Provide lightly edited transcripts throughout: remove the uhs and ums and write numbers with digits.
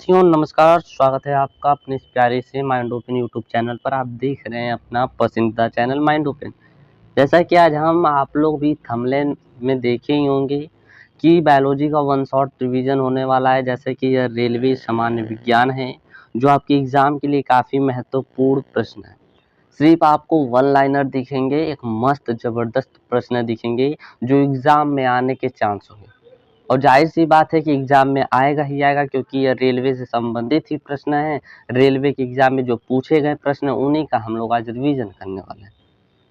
साथियों नमस्कार, स्वागत है आपका अपने इस प्यारे से माइंड ओपन यूट्यूब चैनल पर। आप देख रहे हैं अपना पसंदीदा चैनल माइंड ओपन। जैसा कि आज हम आप लोग भी थंबनेल में देखे ही होंगे कि बायोलॉजी का वन शॉट रिवीजन होने वाला है। जैसे कि यह रेलवे सामान्य विज्ञान है, जो आपके एग्जाम के लिए काफ़ी महत्वपूर्ण प्रश्न है। सिर्फ आपको वन लाइनर दिखेंगे, एक मस्त ज़बरदस्त प्रश्न दिखेंगे जो एग्ज़ाम में आने के चांस होंगे। और जाहिर-सी बात है कि एग्ज़ाम में आएगा ही आएगा, क्योंकि ये रेलवे से संबंधित ही प्रश्न हैं। रेलवे के एग्ज़ाम में जो पूछे गए प्रश्न उन्हीं का हम लोग आज रिवीजन करने वाले हैं।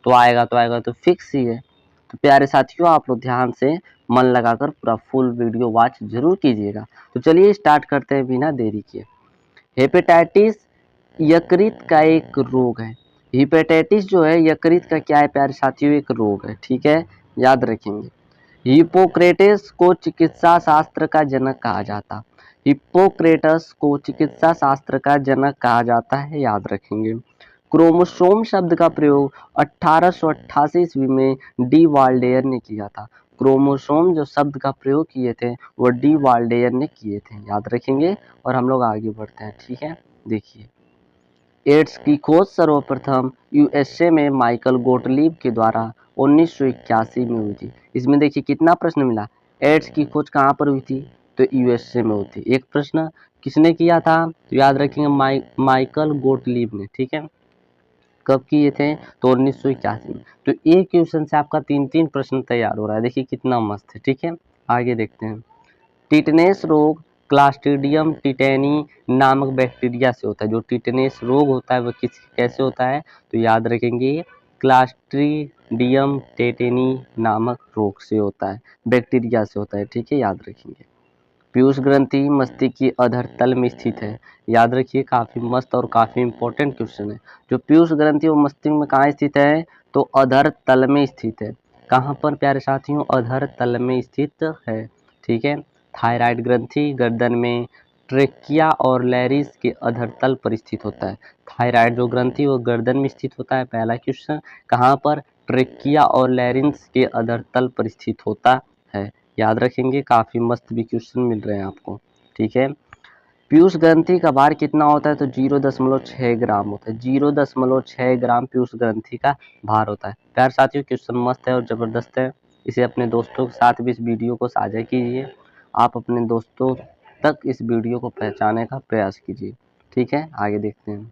तो आएगा तो फिक्स ही है। तो प्यारे साथियों, आप लोग ध्यान से मन लगाकर पूरा फुल वीडियो वॉच ज़रूर कीजिएगा। तो चलिए स्टार्ट करते हैं बिना देरी किए। हेपेटाइटिस यकृत का एक रोग है। हेपेटाइटिस जो है यकृत का क्या है प्यारे साथियों, एक रोग है। ठीक है, याद रखेंगे। हिप्पोक्रेटस को चिकित्सा शास्त्र का जनक कहा जाता। हिप्पोक्रेटस को चिकित्सा शास्त्र का जनक कहा जाता है, याद रखेंगे। क्रोमोसोम शब्द का प्रयोग 1888 ईस्वी में डी वाल्डेयर ने किया था। क्रोमोसोम जो शब्द का प्रयोग किए थे वो डी वाल्डेयर ने किए थे, याद रखेंगे। और हम लोग आगे बढ़ते हैं। ठीक है, देखिए एड्स की खोज सर्वप्रथम यूएसए में माइकल गोटलीब के द्वारा 1981 में हुई थी। इसमें देखिए कितना प्रश्न मिला। एड्स की खोज कहाँ पर हुई थी, तो यूएसए में हुई थी। एक प्रश्न किसने किया था, तो याद रखेंगे माइकल गोटलीब ने। ठीक है, कब किए थे, तो 1981 में। तो एक क्वेश्चन से आपका तीन तीन प्रश्न तैयार हो रहा है। देखिए कितना मस्त है। ठीक है, आगे देखते हैं। टिटनेस रोग क्लास्ट्रीडियम टिटेनी नामक बैक्टीरिया से होता है। जो टिटनेस रोग होता है वो कैसे होता है, तो याद रखेंगे क्लास्ट्रीडियम टिटेनी नामक रोग से होता है, बैक्टीरिया से होता है। ठीक है, याद रखेंगे। पीयूष ग्रंथि मस्तिष्क की अधर तल में स्थित है। याद रखिए, काफी मस्त और काफी इंपॉर्टेंट क्वेश्चन है। जो पीयूष ग्रंथि वो मस्तिष्क में कहाँ स्थित है, तो अधर तल में स्थित है। कहाँ पर प्यारे साथियों, अधर तल में स्थित है। ठीक है, थायराइड ग्रंथि गर्दन में ट्रेकिया और लैरिस के अधरतल पर स्थित होता है। थायराइड जो ग्रंथि वो गर्दन में स्थित होता है। पहला क्वेश्चन कहाँ पर, ट्रेकिया और लैरिंस के अधरतल पर स्थित होता है, याद रखेंगे। काफी मस्त भी क्वेश्चन मिल रहे हैं आपको। ठीक है, पीयूष ग्रंथि का भार कितना होता है, तो 0.6 ग्राम होता है। 0.6 ग्राम पीयूष ग्रंथि का भार होता है। प्यारे साथियों, क्वेश्चन मस्त है और जबरदस्त है। इसे अपने दोस्तों के साथ भी इस वीडियो को साझा कीजिए। आप अपने दोस्तों तक इस वीडियो को पहुंचाने का प्रयास कीजिए। ठीक है, आगे देखते हैं।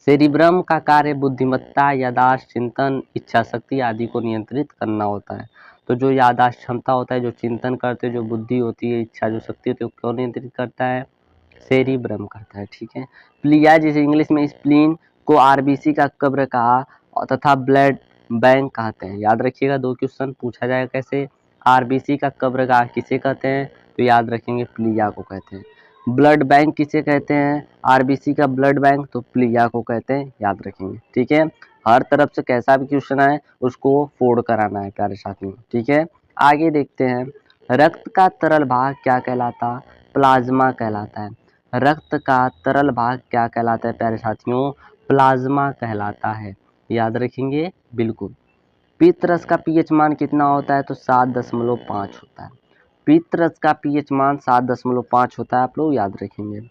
सेरिब्रम का कार्य बुद्धिमत्ता, याददाश्त, चिंतन, इच्छा शक्ति आदि को नियंत्रित करना होता है। तो जो याददाश्त क्षमता होता है, जो चिंतन करते हैं, जो बुद्धि होती है, इच्छा जो शक्ति होती है, वो क्यों नियंत्रित करता है, सेरिब्रम करता है। ठीक है, प्लिया जिसे इंग्लिश में स्प्लीन को आरबीसी का कब्र कहा तथा ब्लड बैंक कहते हैं। याद रखिएगा, दो क्वेश्चन पूछा जाएगा कैसे। आरबीसी का कब्र कहा किसे कहते हैं, तो याद रखेंगे प्लिया को कहते हैं। ब्लड बैंक किसे कहते हैं, आरबीसी का ब्लड बैंक तो प्लिया को कहते हैं, याद रखेंगे। ठीक है, हर तरफ से कैसा भी क्वेश्चन आए उसको फोड़ कर आना है प्यारे साथियों। ठीक है, आगे देखते हैं। रक्त का तरल भाग क्या कहलाता, प्लाज्मा कहलाता है। रक्त का तरल भाग क्या कहलाता है प्यारे साथियों, प्लाज्मा कहलाता है, याद रखेंगे बिल्कुल। पित्त रस का पीएच मान कितना होता है, तो 7.5 होता है। पित्त रस का पीएच मान 7.5 होता है, आप लोग याद रखेंगे।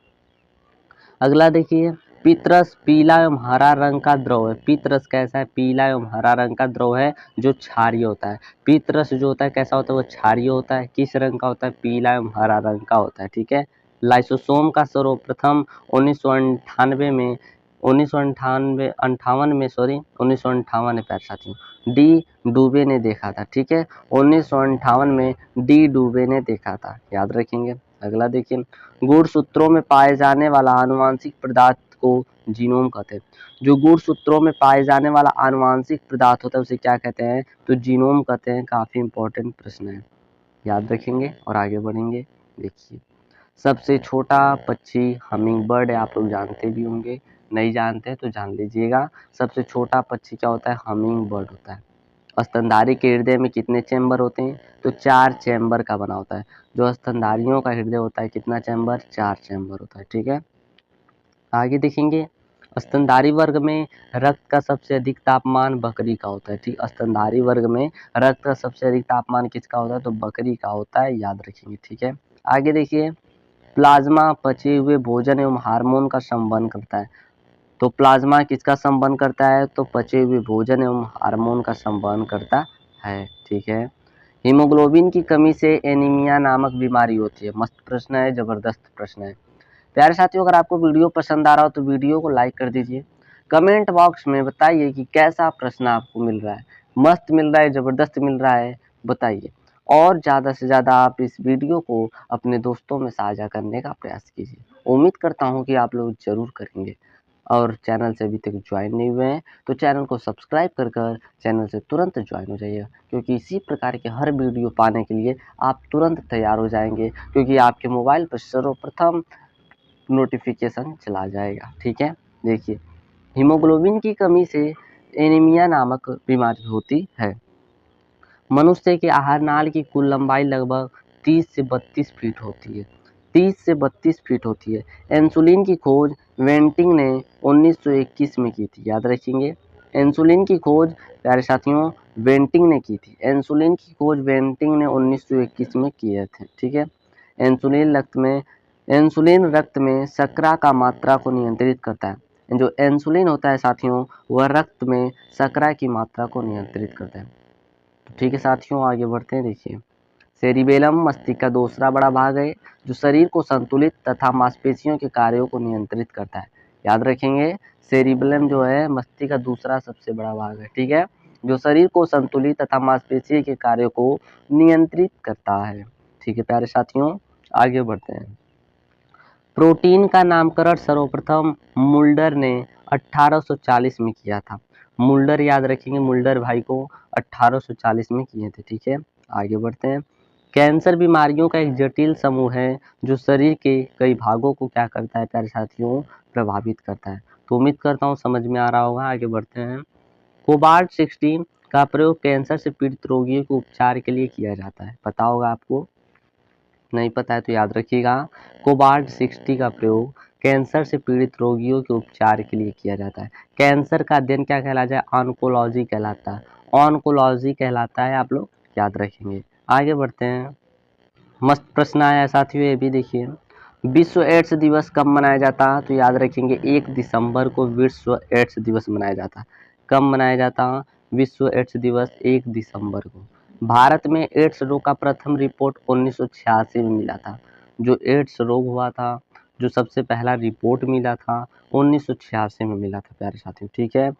अगला देखिए, पित्तरस पीला एवं हरा रंग का द्रव है। पित्तरस कैसा है, पीला एवं हरा रंग का द्रव है जो क्षारीय होता है। पित्तरस जो होता है कैसा होता है, वो क्षारीय होता है। किस रंग का होता है, पीला एवं हरा रंग का होता है। ठीक है, लाइसोसोम का सर्वप्रथम 1998 में 1958 में प्यारे साथियों डी डुबे ने देखा था। ठीक है, 1958 में डी डुबे ने देखा था, याद रखेंगे। अगला देखिए, गुणसूत्रों में पाए जाने वाला आनुवांशिक पदार्थ को जीनोम कहते हैं। जो गुणसूत्रों में पाए जाने वाला आनुवांशिक पदार्थ होता है उसे क्या कहते हैं, तो जीनोम कहते हैं। काफी इंपॉर्टेंट प्रश्न है, याद रखेंगे और आगे बढ़ेंगे। देखिए, सबसे छोटा पक्षी हमिंग बर्ड है। आप लोग जानते भी होंगे, नहीं जानते तो जान लीजिएगा। सबसे छोटा पक्षी क्या होता है, हमिंग बर्ड होता है। स्तनधारी के हृदय में कितने चैम्बर होते हैं, तो 4 चैम्बर का बना होता है। जो स्तनधारियों का हृदय होता है कितना चैम्बर, 4 चैम्बर होता है। ठीक है, आगे देखेंगे। स्तनधारी वर्ग में रक्त का सबसे अधिक तापमान बकरी का होता है। ठीक, स्तनधारी वर्ग में रक्त का सबसे अधिक तापमान किसका होता है, तो बकरी का होता है, याद रखेंगे। ठीक है, आगे देखिए। प्लाज्मा पचे हुए भोजन एवं हार्मोन का संवहन करता है। तो प्लाज्मा किसका संवहन करता है? तो पचे हुए भोजन एवं हार्मोन का संवहन करता है। ठीक है। हीमोग्लोबिन की कमी से एनीमिया नामक बीमारी होती है। मस्त प्रश्न है, जबरदस्त प्रश्न है। प्यारे साथियों, अगर आपको वीडियो पसंद आ रहा हो तो वीडियो को लाइक कर दीजिए। कमेंट बॉक्स में बताइए कि कैसा प्रश्न आपको मिल रहा है, मस्त मिल रहा है, जबरदस्त मिल रहा है, बताइए। और ज़्यादा से ज़्यादा आप इस वीडियो को अपने दोस्तों में साझा करने का प्रयास कीजिए। उम्मीद करता हूँ कि आप लोग जरूर करेंगे। और चैनल से अभी तक ज्वाइन नहीं हुए हैं तो चैनल को सब्सक्राइब कर चैनल से तुरंत ज्वाइन हो जाइए, क्योंकि इसी प्रकार के हर वीडियो पाने के लिए आप तुरंत तैयार हो जाएंगे, क्योंकि आपके मोबाइल पर सर्वप्रथम नोटिफिकेशन चला जाएगा। ठीक है। देखिए, हीमोग्लोबिन की कमी से एनीमिया नामक बीमारी होती है। मनुष्य के आहार नाल की कुल लंबाई लगभग 30 से 32 फीट होती है। 30 से 32 फीट होती है। इंसुलिन की खोज वेंटिंग ने 1921 में की थी। याद रखेंगे, इंसुलिन की खोज प्यारे साथियों वेंटिंग ने की थी। इंसुलिन की खोज वेंटिंग ने 1921 में किए थे। ठीक है। इंसुलिन रक्त में शर्करा का मात्रा को नियंत्रित करता है। जो इंसुलिन होता है साथियों, वह रक्त में शर्करा की मात्रा को नियंत्रित करता है। ठीक है साथियों, आगे बढ़ते हैं। देखिए, सेरिबेलम मस्तिष्क का दूसरा बड़ा भाग है, जो शरीर को संतुलित तथा मांसपेशियों के कार्यों को नियंत्रित करता है। याद रखेंगे, सेरिबेलम जो है मस्तिष्क का दूसरा सबसे बड़ा भाग है। ठीक है, जो शरीर को संतुलित तथा मांसपेशियों के कार्यों को नियंत्रित करता है। ठीक है प्यारे साथियों, आगे बढ़ते हैं। प्रोटीन का नामकरण सर्वप्रथम मुल्डर ने 1840 में किया था। मुल्डर, याद रखेंगे, मुल्डर भाई को 1840 में किए थे। ठीक है, आगे बढ़ते हैं। कैंसर बीमारियों का एक जटिल समूह है जो शरीर के कई भागों को क्या करता है प्यारे साथियों? प्रभावित करता है। तो उम्मीद करता हूँ समझ में आ रहा होगा। आगे बढ़ते हैं। कोबाल्ट 16 का प्रयोग कैंसर से पीड़ित रोगियों के उपचार के लिए किया जाता है। पता होगा आपको, नहीं पता है तो याद रखिएगा। कोबाल्ट 60 का प्रयोग कैंसर से पीड़ित रोगियों के उपचार के लिए किया जाता है। कैंसर का अध्ययन क्या कहलाता है? ऑन्कोलॉजी कहलाता है। ऑन्कोलॉजी कहलाता है, आप लोग याद रखेंगे। आगे बढ़ते हैं। मस्त प्रश्न आया है साथियों, ये भी देखिए। विश्व एड्स दिवस कब मनाया जाता है? तो याद रखेंगे 1 दिसंबर को विश्व एड्स दिवस मनाया जाता है। कब मनाया जाता है? विश्व एड्स दिवस 1 दिसंबर को। भारत में एड्स रोग का प्रथम रिपोर्ट 1986 में मिला था। जो एड्स रोग हुआ था, जो सबसे पहला रिपोर्ट मिला था 1986 में मिला था प्यारे साथियों। ठीक है,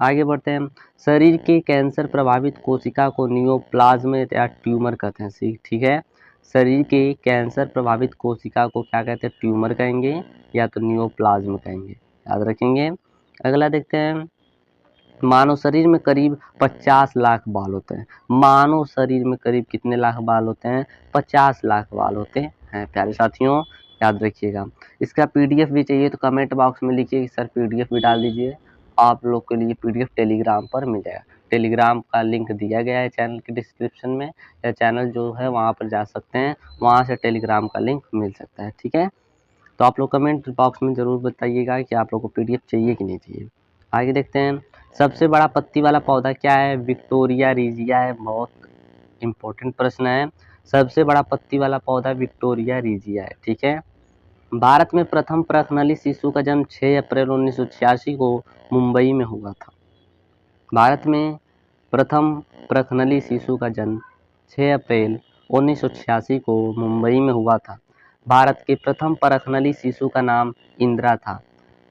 आगे बढ़ते हैं। शरीर के कैंसर प्रभावित कोशिका को नियोप्लाज्म या ट्यूमर कहते हैं। ठीक है, शरीर के कैंसर प्रभावित कोशिका को क्या कहते हैं? ट्यूमर कहेंगे या तो नियोप्लाज्म कहेंगे। याद रखेंगे। अगला देखते हैं। मानव शरीर में करीब 50 लाख बाल होते हैं। मानव शरीर में करीब कितने लाख बाल होते हैं? 50 लाख बाल होते हैं प्यारे साथियों, याद रखिएगा। इसका पीडीएफ भी चाहिए तो कमेंट बॉक्स में लिखिए कि सर पीडीएफ भी डाल दीजिए। आप लोग के लिए पीडीएफ टेलीग्राम पर मिल जाएगा। टेलीग्राम का लिंक दिया गया है चैनल के डिस्क्रिप्शन में, या चैनल जो है वहाँ पर जा सकते हैं, वहाँ से टेलीग्राम का लिंक मिल सकता है। ठीक है, तो आप लोग कमेंट बॉक्स में ज़रूर बताइएगा कि आप लोग को पीडीएफ चाहिए कि नहीं चाहिए। आगे देखते हैं। सबसे बड़ा पत्ती वाला पौधा क्या है? विक्टोरिया रिजिया है। बहुत इंपॉर्टेंट प्रश्न है। सबसे बड़ा पत्ती वाला पौधा विक्टोरिया रिजिया है। ठीक है। भारत में प्रथम प्रखनली शिशु का जन्म 6 अप्रैल 1986 को मुंबई में हुआ था। भारत में प्रथम प्रखनली शिशु का जन्म 6 अप्रैल 1986 को मुंबई में हुआ था। भारत के प्रथम प्रखनली शिशु का नाम इंदिरा था।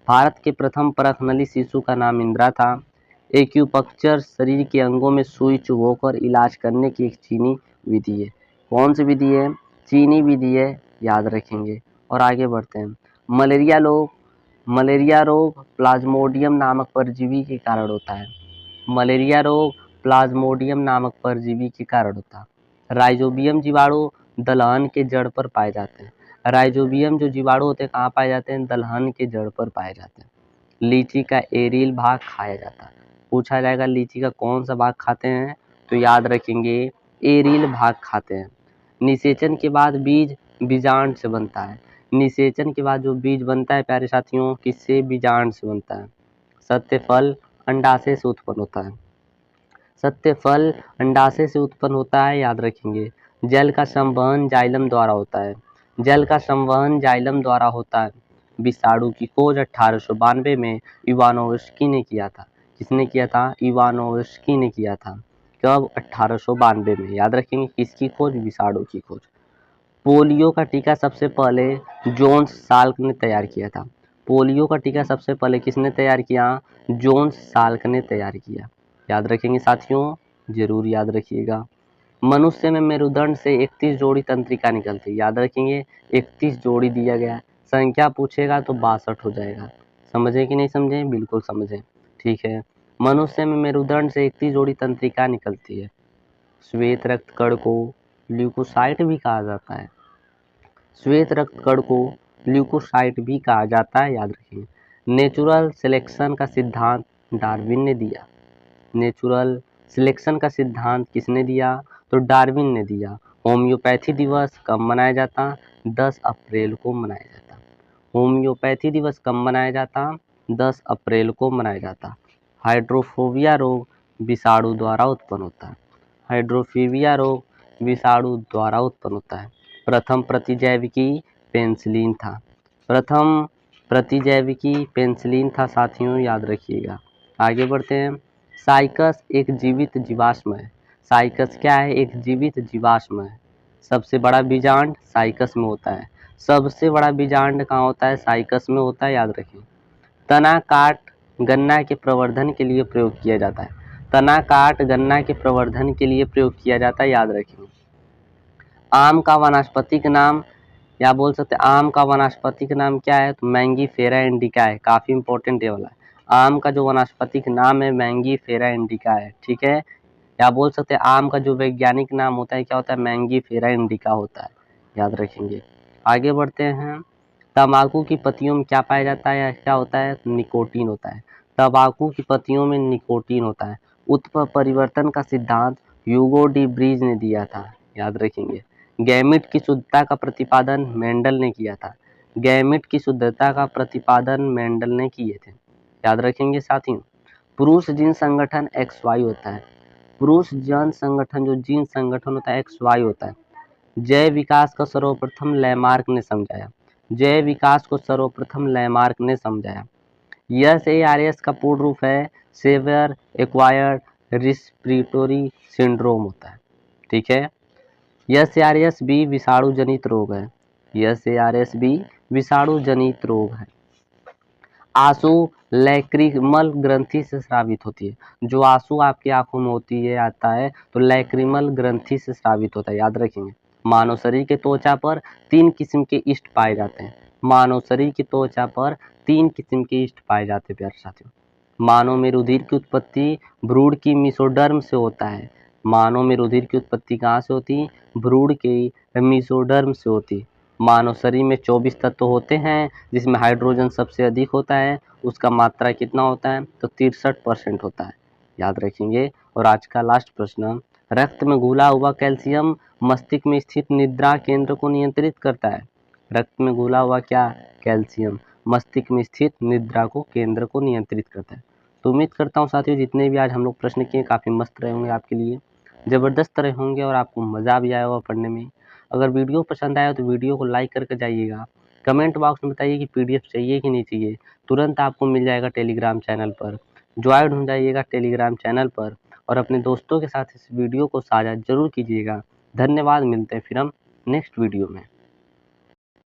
भारत के प्रथम प्रखनली शिशु का नाम इंदिरा था। एक्यूपंक्चर शरीर के अंगों में सुई चुभोकर इलाज करने की एक चीनी विधि है। कौन सी विधि है? चीनी विधि है, याद रखेंगे। और आगे बढ़ते हैं। मलेरिया रोग प्लाज्मोडियम नामक परजीवी के कारण होता है। मलेरिया रोग प्लाज्मोडियम नामक परजीवी के कारण होता है। राइजोबियम जीवाणु दलहन के जड़ पर पाए जाते हैं। राइजोबियम जो जीवाणु होते हैं कहाँ पाए जाते हैं? दलहन के जड़ पर पाए जाते हैं। लीची का एरिल भाग खाया जाता है। पूछा जाएगा लीची का कौन सा भाग खाते हैं? तो याद रखेंगे एरिल भाग खाते हैं। निषेचन के बाद बीज बीजांड से बनता है। निषेचन के बाद जो बीज बनता है प्यारे साथियों, किससे? बीजांड से बनता है। सत्य फल अंडाशय से उत्पन्न होता है। सत्य फल अंडाशय से उत्पन्न होता है, याद रखेंगे। जल का संवहन जाइलम द्वारा होता है। जल का संवहन जाइलम द्वारा होता है। विषाणु की खोज 1892 में इवानोव्स्की ने किया था। किसने किया था? इवानोव्स्की ने किया था। कब? 1892 में। याद रखेंगे किसकी खोज? विषाणु की खोज। पोलियो का टीका सबसे पहले जोन्स साल्क ने तैयार किया था। पोलियो का टीका सबसे पहले किसने तैयार किया? जोन्स साल्क ने तैयार किया। याद रखेंगे साथियों, जरूर याद रखिएगा। मनुष्य में मेरुदंड से 31 जोड़ी तंत्रिका निकलती है। याद रखेंगे 31 जोड़ी दिया गया है। संख्या पूछेगा तो 62 हो जाएगा। समझे कि नहीं समझे? बिल्कुल समझे। ठीक है। मनुष्य में मेरुदंड से 31 जोड़ी तंत्रिका निकलती है। श्वेत रक्त कण को ल्यूकोसाइट भी कहा जाता है। श्वेत रक्त कण को ल्यूकोसाइट भी कहा जाता है। याद रखिए। नेचुरल सिलेक्शन का सिद्धांत डार्विन ने दिया। नेचुरल सिलेक्शन का सिद्धांत किसने दिया? तो डार्विन ने दिया। होम्योपैथी दिवस कब मनाया जाता? 10 अप्रैल को मनाया जाता। होम्योपैथी दिवस कब मनाया जाता? 10 अप्रैल को मनाया जाता। हाइड्रोफोबिया रोग विषाणु द्वारा उत्पन्न होता है। हाइड्रोफोबिया रोग विषाणु द्वारा उत्पन्न होता है। प्रथम प्रतिजैविकी पेनिसिलिन था। प्रथम प्रतिजैविकी पेनिसिलिन था साथियों, याद रखिएगा। आगे बढ़ते हैं। साइकस एक जीवित जीवाश्म है। साइकस क्या है? एक जीवित जीवाश्म है। सबसे बड़ा बीजांड साइकस में होता है। सबसे बड़ा बीजांड कहाँ होता है? साइकस में होता है। याद रखें। तना काट गन्ना के प्रवर्धन के लिए प्रयोग किया जाता है। तना काट गन्ना के प्रवर्धन के लिए प्रयोग किया जाता है। याद रखें। आम का वानस्पतिक नाम, या बोल सकते हैं आम का वानस्पतिक नाम क्या है? तो मैंगीफेरा इंडिका है। काफी इंपॉर्टेंट ये वाला है। आम का जो वानस्पतिक नाम है मैंगीफेरा इंडिका है। ठीक है। या बोल सकते हैं आम का जो वैज्ञानिक नाम होता है क्या होता है? मैंगीफेरा इंडिका होता है। याद रखेंगे। आगे बढ़ते हैं। तंबाकू की पत्तियों में क्या पाया जाता है या क्या होता है? निकोटीन होता है। तंबाकू की पत्तियों में निकोटीन होता है। उत्परिवर्तन का सिद्धांत ह्यूगो डी ब्रीज ने दिया था। याद रखेंगे। गैमिट की शुद्धता का प्रतिपादन मेंडल ने किया था। गैमिट की शुद्धता का प्रतिपादन मेंडल ने किए थे। याद रखेंगे साथियों। पुरुष जीन संगठन XY होता है। पुरुष जन संगठन जो जीन संगठन होता है XY होता है। जय विकास को सर्वप्रथम लैमार्क ने समझाया। जय विकास को सर्वप्रथम लैमार्क ने समझाया। SARS का पूर्ण रूप है सेवियर एक्वायर्ड रिस्पिरेटरी सिंड्रोम होता है। ठीक है। SARS भी विषाणु जनित रोग है। SARS भी विषाणु जनित रोग है। आंसू लैक्रिमल ग्रंथि से स्रावित होती है। जो आंसू आपकी आंखों में होती है आता है तो लैक्रिमल ग्रंथि से स्रावित होता है। याद रखेंगे। मानव शरीर के त्वचा पर 3 किस्म के ईस्ट पाए जाते हैं। मानव शरीर की त्वचा पर 3 किस्म के ईस्ट पाए जाते हैं प्यारे साथियों। मानव में रुधिर की उत्पत्ति भ्रूण की मेसोडर्म से होता है। मानव में रुधिर की उत्पत्ति कहाँ से होती है? भ्रूण के मेसोडर्म से होती है। मानव शरीर में 24 तत्व होते हैं जिसमें हाइड्रोजन सबसे अधिक होता है। उसका मात्रा कितना होता है? तो 63% होता है। याद रखेंगे। और आज का लास्ट प्रश्न, रक्त में घुला हुआ कैल्शियम मस्तिष्क में स्थित निद्रा केंद्र को नियंत्रित करता है। रक्त में घुला हुआ क्या? कैल्शियम मस्तिष्क में स्थित निद्रा को केंद्र को नियंत्रित करता है। तो उम्मीद करता हूँ साथियों जितने भी आज हम लोग प्रश्न किए काफ़ी मस्त रहे होंगे आपके लिए, ज़बरदस्त रहे होंगे और आपको मज़ा भी आया होगा पढ़ने में। अगर वीडियो पसंद आया तो वीडियो को लाइक करके जाइएगा। कमेंट बॉक्स में बताइए कि PDF चाहिए कि नहीं चाहिए। तुरंत आपको मिल जाएगा टेलीग्राम चैनल पर। ज्वाइन हो जाइएगा टेलीग्राम चैनल पर और अपने दोस्तों के साथ इस वीडियो को साझा ज़रूर कीजिएगा। धन्यवाद। मिलते हैं फिर हम नेक्स्ट वीडियो में।